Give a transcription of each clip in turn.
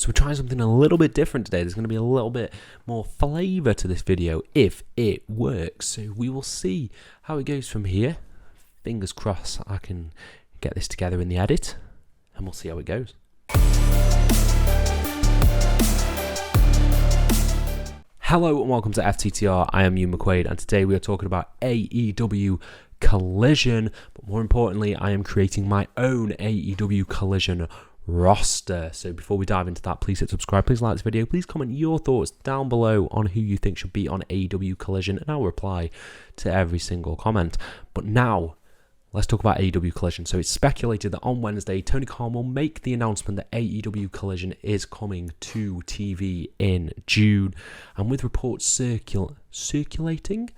So we're trying something a little bit different today. There's going to be a little bit more flavour to this video if it works. So we will see how it goes from here. Fingers crossed I can get this together in the edit, and we'll see how it goes. Hello and welcome to FTTR. I am Hugh McQuaid, and today we are talking about AEW Collision, but more importantly, I am creating my own AEW Collision roster. So before we dive into that, please hit subscribe, please like this video, please comment your thoughts down below on who you think should be on AEW Collision, and I'll reply to every single comment. But now, let's talk about AEW Collision. So it's speculated that on Wednesday, Tony Khan will make the announcement that AEW Collision is coming to TV in June, and with reports circulating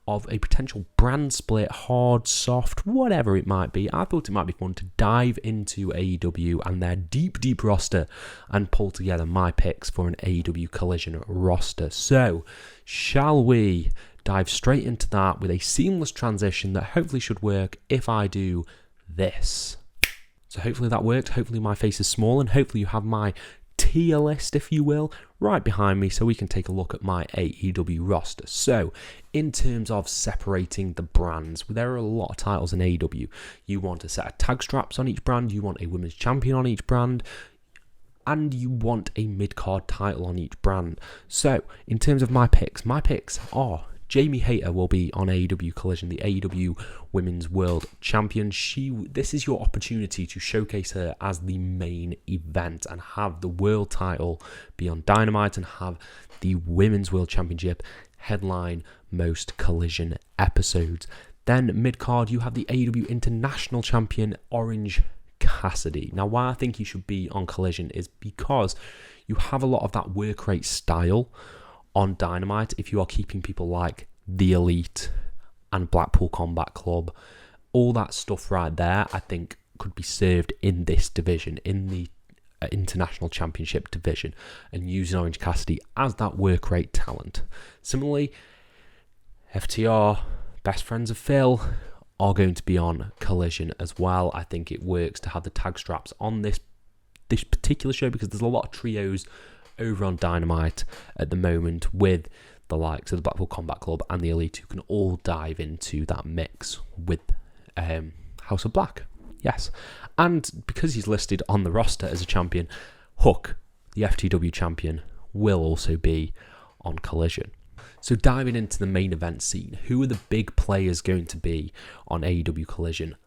of a potential brand split, hard, soft, whatever it might be, I thought it might be fun to dive into AEW and their deep roster and pull together my picks for an AEW Collision roster. So, shall we dive straight into that with a seamless transition that hopefully should work if I do this? So hopefully that worked. Hopefully my face is small, and hopefully you have my tier list, if you will, right behind me so we can take a look at my AEW roster. So in terms of separating the brands, there are a lot of titles in AEW. You want a set of tag straps on each brand, you want a women's champion on each brand, and you want a mid-card title on each brand. So in terms of my picks are Jamie Hayter will be on AEW Collision, the AEW Women's World Champion. This is your opportunity to showcase her as the main event and have the world title be on Dynamite and have the Women's World Championship headline most Collision episodes. Then mid-card, you have the AEW International Champion, Orange Cassidy. Now, why I think he should be on Collision is because you have a lot of that work rate style on Dynamite if you are keeping people like The Elite and Blackpool Combat Club. All that stuff right there, I think, could be served in this division, in the International Championship division, and using Orange Cassidy as that work rate talent. Similarly, FTR, Best Friends of Phil, are going to be on Collision as well. I think it works to have the tag straps on this particular show because there's a lot of trios over on Dynamite at the moment with the likes of the Blackpool Combat Club and the Elite, who can all dive into that mix with House of Black. Yes. And because he's listed on the roster as a champion, Hook, the FTW champion, will also be on Collision. So diving into the main event scene, who are the big players going to be on AEW Collision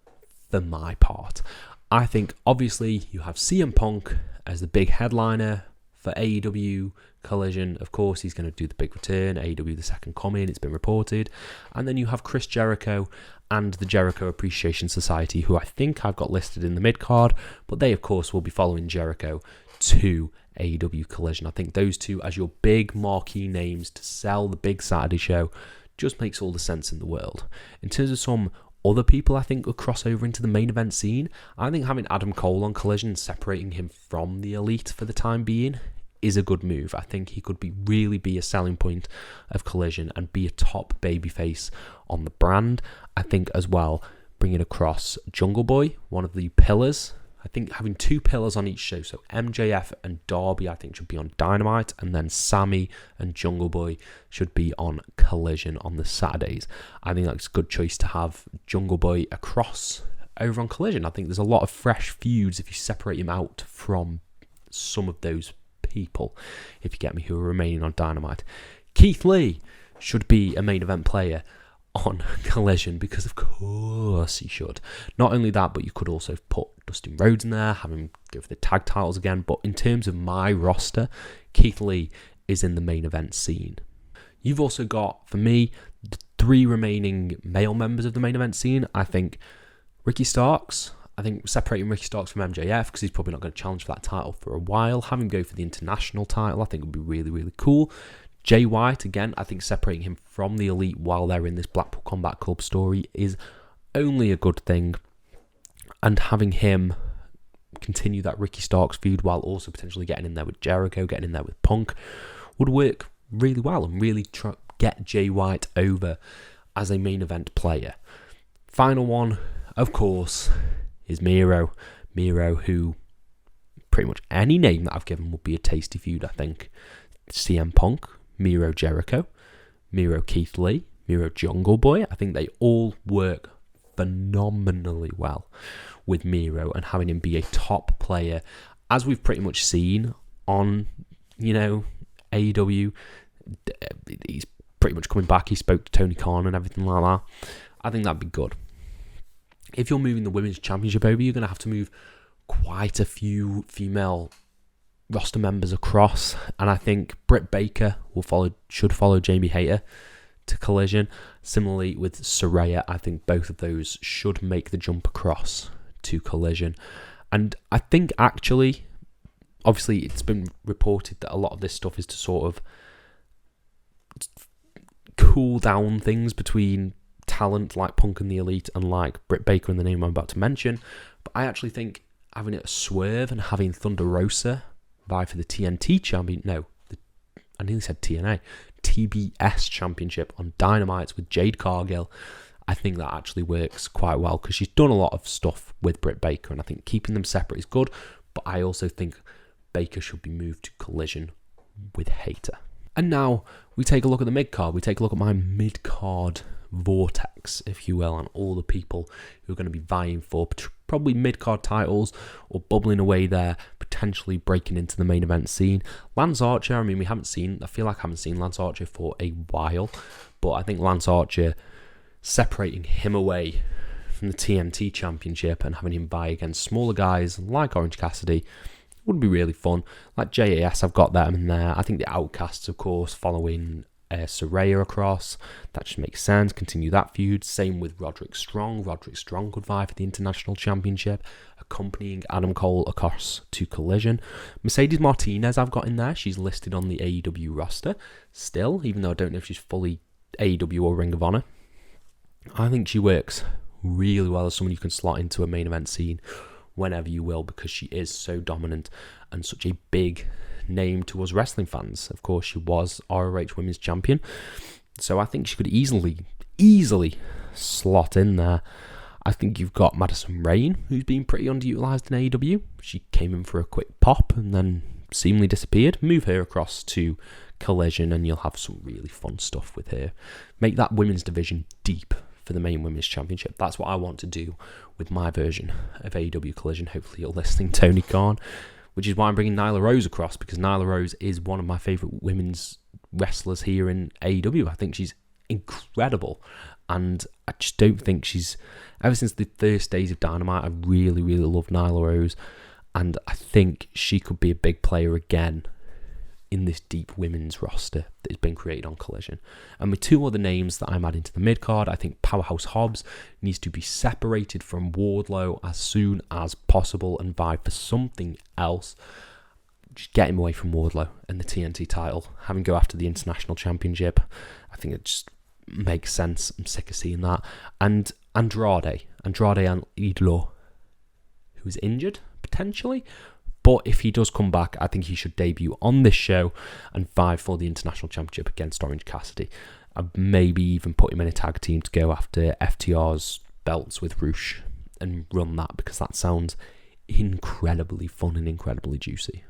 for my part? I think obviously you have CM Punk as the big headliner for AEW Collision. Of course, he's going to do the big return, AEW The Second Coming, it's been reported. And then you have Chris Jericho and the Jericho Appreciation Society, who I think I've got listed in the mid-card, but they, of course, will be following Jericho to AEW Collision. I think those two as your big marquee names to sell the big Saturday show just makes all the sense in the world. In terms of some other people I think will cross over into the main event scene, I think having Adam Cole on Collision, separating him from the Elite for the time being, is a good move. I think he could really be a selling point of Collision and be a top babyface on the brand. I think as well, bringing across Jungle Boy, one of the pillars. I think having two pillars on each show, so MJF and Darby I think should be on Dynamite, and then Sammy and Jungle Boy should be on Collision on the Saturdays. I think that's a good choice to have Jungle Boy across over on Collision. I think there's a lot of fresh feuds if you separate him out from some of those people, if you get me, who are remaining on Dynamite. Keith Lee should be a main event player on Collision because of course he should. Not only that, but you could also put Dustin Rhodes in there, have him go for the tag titles again. But in terms of my roster, Keith Lee is in the main event scene. You've also got, for me, the three remaining male members of the main event scene. I think Ricky Starks. I think separating Ricky Starks from MJF, because he's probably not going to challenge for that title for a while. Having him go for the international title, I think would be really cool. Jay White, again, I think separating him from the Elite while they're in this Blackpool Combat Club story is only a good thing. And having him continue that Ricky Starks feud while also potentially getting in there with Jericho, getting in there with Punk, would work really well and really get Jay White over as a main event player. Final one, of course, is Miro. Miro, who pretty much any name that I've given would be a tasty feud, I think. CM Punk, Miro Jericho, Miro Keith Lee, Miro Jungle Boy. I think they all work phenomenally well with Miro, and having him be a top player, as we've pretty much seen on, AEW. He's pretty much coming back. He spoke to Tony Khan and everything like that. I think that'd be good. If you're moving the Women's Championship over, you're going to have to move quite a few female roster members across, and I think Britt Baker should follow Jamie Hayter to Collision. Similarly with Saraya, I think both of those should make the jump across to Collision. And I think actually, obviously it's been reported that a lot of this stuff is to sort of cool down things between talent like Punk and the Elite and like Britt Baker and the name I'm about to mention. But I actually think having it a swerve and having Thunder Rosa vie for the TNT champion, I nearly said TNA, TBS championship on Dynamite with Jade Cargill, I think that actually works quite well because she's done a lot of stuff with Britt Baker, and I think keeping them separate is good, but I also think Baker should be moved to Collision with Hayter. And now we take a look at the mid-card. We take a look at my mid-card vortex, if you will, and all the people who are going to be vying for probably mid-card titles or bubbling away there, potentially breaking into the main event scene. Lance Archer, I feel like I haven't seen Lance Archer for a while, but I think Lance Archer, separating him away from the TNT Championship and having him vie against smaller guys like Orange Cassidy would be really fun. Like JAS, I've got them in there. I think the Outcasts, of course, following Saraya across, that just makes sense. Continue that feud. Same with Roderick Strong. Roderick Strong could vie for the International Championship, accompanying Adam Cole across to Collision. Mercedes Martinez I've got in there. She's listed on the AEW roster still, even though I don't know if she's fully AEW or Ring of Honor. I think she works really well as someone you can slot into a main event scene whenever you will, because she is so dominant and such a big name to us wrestling fans. Of course, she was ROH Women's Champion, so I think she could easily slot in there. I think you've got Madison Rayne, who's been pretty underutilized in AEW. She came in for a quick pop and then seemingly disappeared. Move her across to Collision and you'll have some really fun stuff with her. Make that women's division deep for the main women's championship. That's what I want to do with my version of AEW Collision. Hopefully you're listening, Tony Khan, which is why I'm bringing Nyla Rose across, because Nyla Rose is one of my favourite women's wrestlers here in AEW. I think she's incredible, and I just don't think ever since the first days of Dynamite, I really, really loved Nyla Rose, and I think she could be a big player again in this deep women's roster that has been created on Collision. And with two other names that I'm adding to the mid-card, I think Powerhouse Hobbs needs to be separated from Wardlow as soon as possible and vie for something else. Just get him away from Wardlow and the TNT title. Have him go after the International Championship. I think it just makes sense. I'm sick of seeing that. And Andrade and Idolo, who is injured, potentially. But if he does come back, I think he should debut on this show and vie for the International Championship against Orange Cassidy. I'd maybe even put him in a tag team to go after FTR's belts with Roosh and run that, because that sounds incredibly fun and incredibly juicy.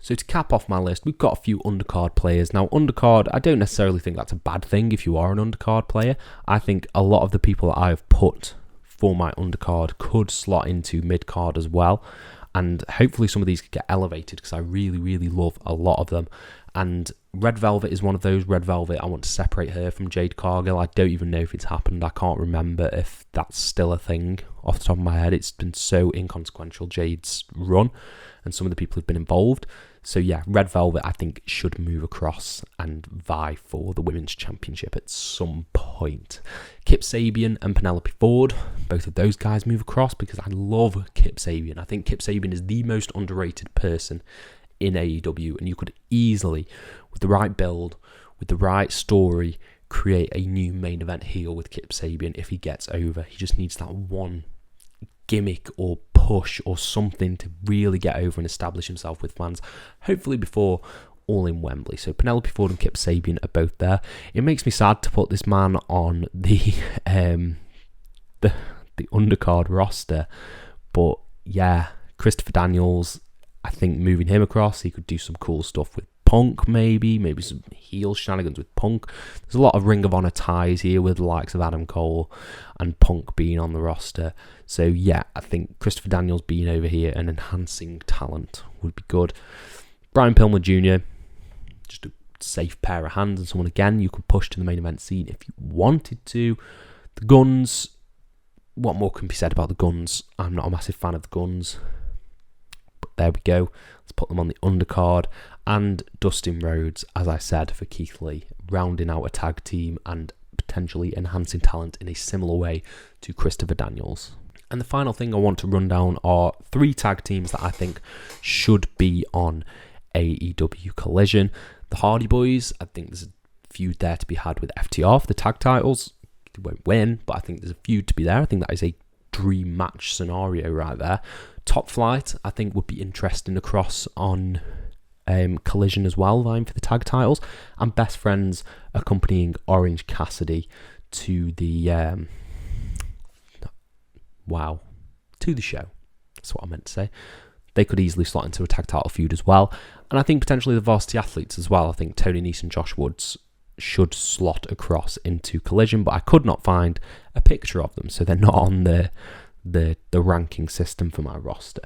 So to cap off my list, we've got a few undercard players. Now, undercard, I don't necessarily think that's a bad thing if you are an undercard player. I think a lot of the people that I've put for my undercard could slot into midcard as well. And hopefully some of these could get elevated, because I really, really love a lot of them. And Red Velvet is one of those. Red Velvet, I want to separate her from Jade Cargill. I don't even know if it's happened. I can't remember if that's still a thing off the top of my head. It's been so inconsequential, Jade's run, and some of the people who've been involved. So yeah, Red Velvet, I think, should move across and vie for the Women's Championship at some point. Kip Sabian and Penelope Ford, both of those guys move across, because I love Kip Sabian. I think Kip Sabian is the most underrated person in AEW, and you could easily, with the right build, with the right story, create a new main event heel with Kip Sabian if he gets over. He just needs that one gimmick or push or something to really get over and establish himself with fans, hopefully before All in Wembley. So Penelope Ford and Kip Sabian are both there. It makes me sad to put this man on the undercard roster, but yeah, Christopher Daniels, I think moving him across, he could do some cool stuff with Punk, maybe some heel shenanigans with Punk. There's a lot of Ring of Honor ties here with the likes of Adam Cole and Punk being on the roster. So yeah, I think Christopher Daniels being over here and enhancing talent would be good. Brian Pillman Jr., just a safe pair of hands and someone, again, you could push to the main event scene if you wanted to. The Guns, what more can be said about the Guns? I'm not a massive fan of the Guns. But there we go. Let's put them on the undercard. And Dustin Rhodes, as I said, for Keith Lee, rounding out a tag team and potentially enhancing talent in a similar way to Christopher Daniels. And the final thing I want to run down are 3 tag teams that I think should be on AEW Collision. The Hardy Boys, I think there's a feud there to be had with FTR for the tag titles. They won't win, but I think there's a feud to be there. I think that is a dream match scenario right there. Top Flight, I think, would be interesting across on Collision as well, vying for the tag titles. And Best Friends accompanying Orange Cassidy to the to the show. That's what I meant to say. They could easily slot into a tag title feud as well. And I think potentially the Varsity Athletes as well. I think Tony Nese and Josh Woods should slot across into Collision, but I could not find a picture of them, so they're not on the ranking system for my roster.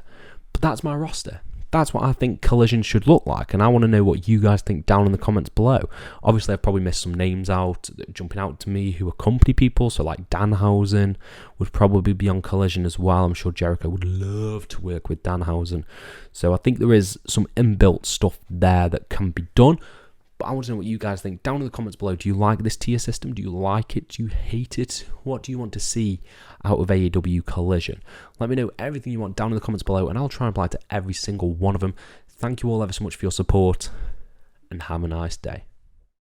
But that's my roster. That's what I think Collision should look like, and I want to know what you guys think down in the comments below. Obviously, I've probably missed some names out jumping out to me who are company people, so like Danhausen would probably be on Collision as well. I'm sure Jericho would love to work with Danhausen. So I think there is some inbuilt stuff there that can be done. But I want to know what you guys think down in the comments below. Do you like this tier system? Do you like it? Do you hate it? What do you want to see out of AEW Collision? Let me know everything you want down in the comments below, and I'll try and reply to every single one of them. Thank you all ever so much for your support, and have a nice day.